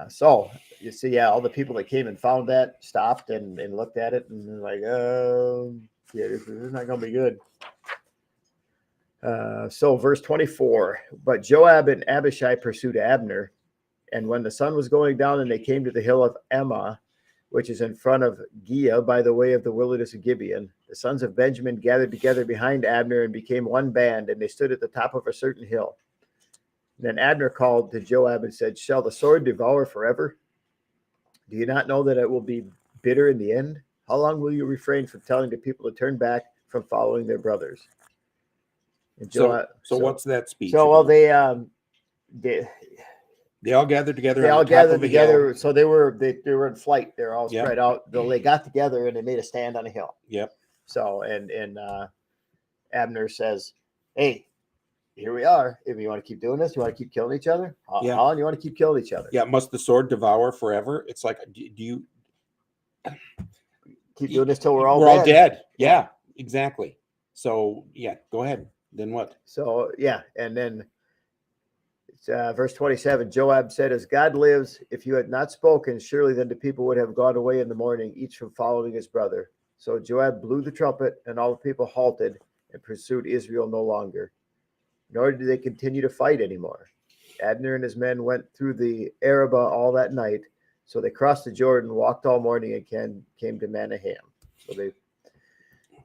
So you see, yeah, all the people that came and found that stopped and looked at it and they're like, yeah, this is not going to be good. So verse 24, but Joab and Abishai pursued Abner. And when the sun was going down and they came to the hill of Emma, which is in front of Giah by the way of the wilderness of Gibeon. The sons of Benjamin gathered together behind Abner and became one band, and they stood at the top of a certain hill. Then Abner called to Joab and said, "Shall the sword devour forever? Do you not know that it will be bitter in the end? How long will you refrain from telling the people to turn back from following their brothers?" And So what's that speech? So well, about? they They all gathered together. they on all the top gathered of a together. hill. So they were in flight. They're all Yep. spread out. They got together and they made a stand on a hill. Yep. So and Abner says, "Hey, here we are. If you want to keep doing this, you want to keep killing each other. How long you want to keep killing each other? Yeah. Must the sword devour forever? It's like, do you Keep doing this till we're all all dead? Yeah. Exactly. So yeah, go ahead. Then what? So yeah, and then it's, verse 27. Joab said, "As God lives, if you had not spoken, surely then the people would have gone away in the morning, each from following his brother." So Joab blew the trumpet, and all the people halted and pursued Israel no longer, nor did they continue to fight anymore. Abner and his men went through the Arabah all that night, so they crossed the Jordan, walked all morning, and came to Manahem. So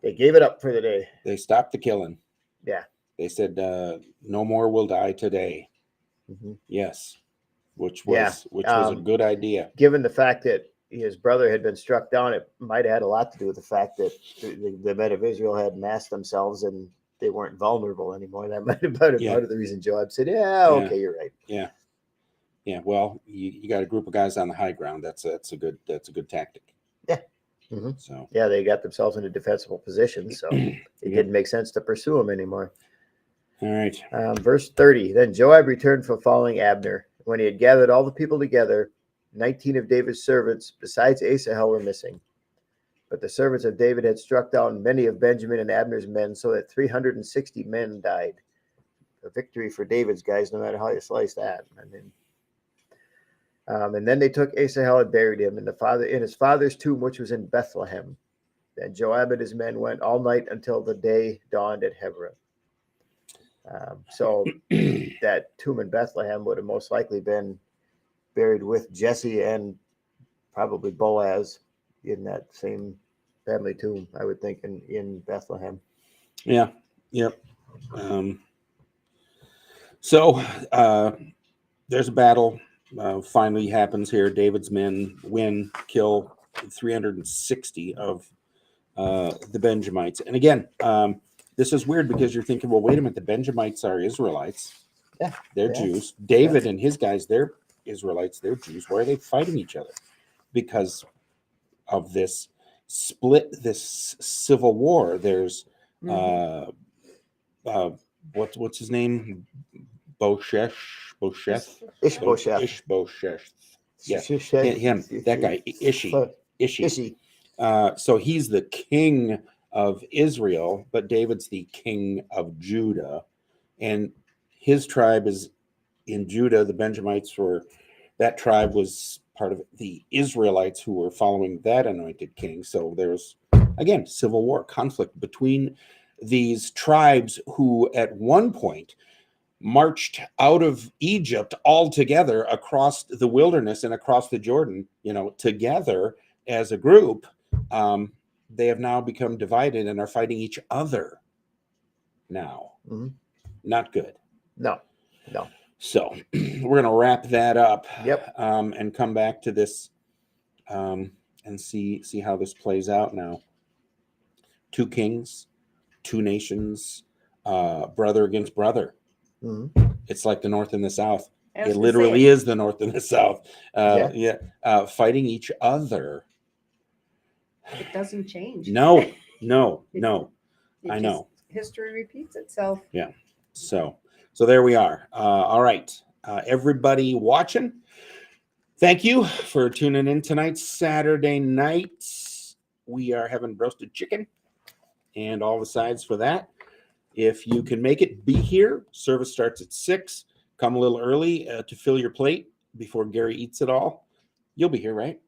they gave it up for the day. They stopped the killing. Yeah. They said, "No more will die today." Mhm. Yes, which was a good idea. Given the fact that his brother had been struck down, it might have had a lot to do with the fact that the men of Israel had massed themselves and they weren't vulnerable anymore. That might have been part of the reason Joab said, "Yeah, okay, you're right." Yeah. Well, you got a group of guys on the high ground. That's a good tactic. Yeah. Mm-hmm. So yeah, they got themselves in a defensible position, so it didn't make sense to pursue them anymore. All right. Verse 30. Then Joab returned from following Abner. When he had gathered all the people together, 19 of David's servants, besides Asahel, were missing. But the servants of David had struck down many of Benjamin and Abner's men, so that 360 men died. A victory for David's guys, no matter how you slice that. I mean, and then they took Asahel and buried him in his father's tomb, which was in Bethlehem. Then Joab and his men went all night until the day dawned at Hebron. So that tomb in Bethlehem would have most likely been buried with Jesse and probably Boaz in that same family tomb, I would think, in Bethlehem. Yeah. Yep. So there's a battle. Finally happens here. David's men win, kill 360 of the Benjamites. And again, this is weird because you're thinking, well, wait a minute, the Benjamites are Israelites. Yeah, they're Jews. David and his guys, they're Israelites, they're Jews. Why are they fighting each other? Because of this split, this civil war. There's what's his name? Ishbosheth. Yeah, him. That guy. Ishi. So he's the king of Israel, but David's the king of Judah, and his tribe is in Judah. The Benjamites that tribe was part of the Israelites who were following that anointed king. So there's, again, civil war, conflict between these tribes who at one point marched out of Egypt all together across the wilderness and across the Jordan, together as a group. They have now become divided and are fighting each other now. Mm-hmm. Not good. No. So we're going to wrap that up. Yep. And come back to this and see how this plays out now. 2 kings, 2 nations, brother against brother. Mm-hmm. It's like the North and the South. It literally is the North and the South. Fighting each other. It doesn't change. No. I know. History repeats itself. Yeah. So there we are. All right. Everybody watching, thank you for tuning in tonight, Saturday night. We are having roasted chicken and all the sides for that. If you can make it, be here. Service starts at 6. Come a little early to fill your plate before Gary eats it all. You'll be here, right?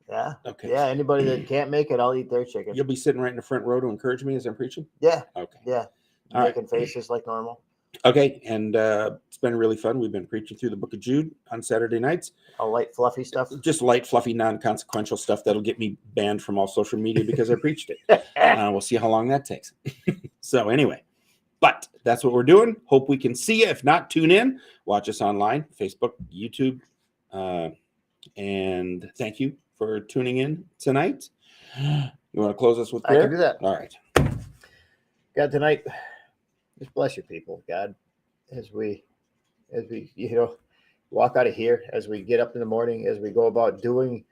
Yeah. Okay. Yeah. Anybody that can't make it, I'll eat their chicken. You'll be sitting right in the front row to encourage me as I'm preaching? Yeah. Okay. Yeah. All Making faces like normal. Okay, and it's been really fun. We've been preaching through the book of Jude on Saturday nights. All light, fluffy stuff. Just light, fluffy, non-consequential stuff that'll get me banned from all social media because I preached it. We'll see how long that takes. So anyway, but that's what we're doing. Hope we can see you. If not, tune in. Watch us online, Facebook, YouTube. And thank you for tuning in tonight. You want to close us with I prayer? can do that. All right. God, tonight, just bless your people, God, as we walk out of here, as we get up in the morning, as we go about doing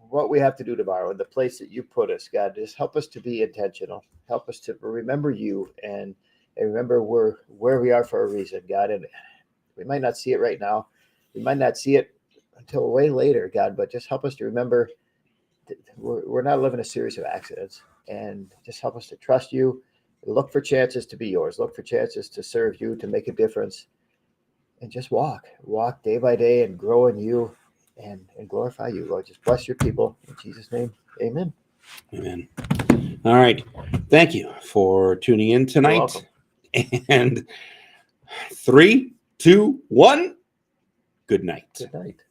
what we have to do tomorrow in the place that you put us. God, just help us to be intentional. Help us to remember you and remember where we are for a reason, God. And we might not see it right now. We might not see it until way later, God, but just help us to remember that we're not living a series of accidents, and just help us to trust you. Look for chances to be yours. Look for chances to serve you, to make a difference, and just walk day by day and grow in you and glorify you, Lord. Just bless your people in Jesus' name. Amen. Amen. All right. Thank you for tuning in tonight. welcome. And 3, 2, 1. Good night. Good night.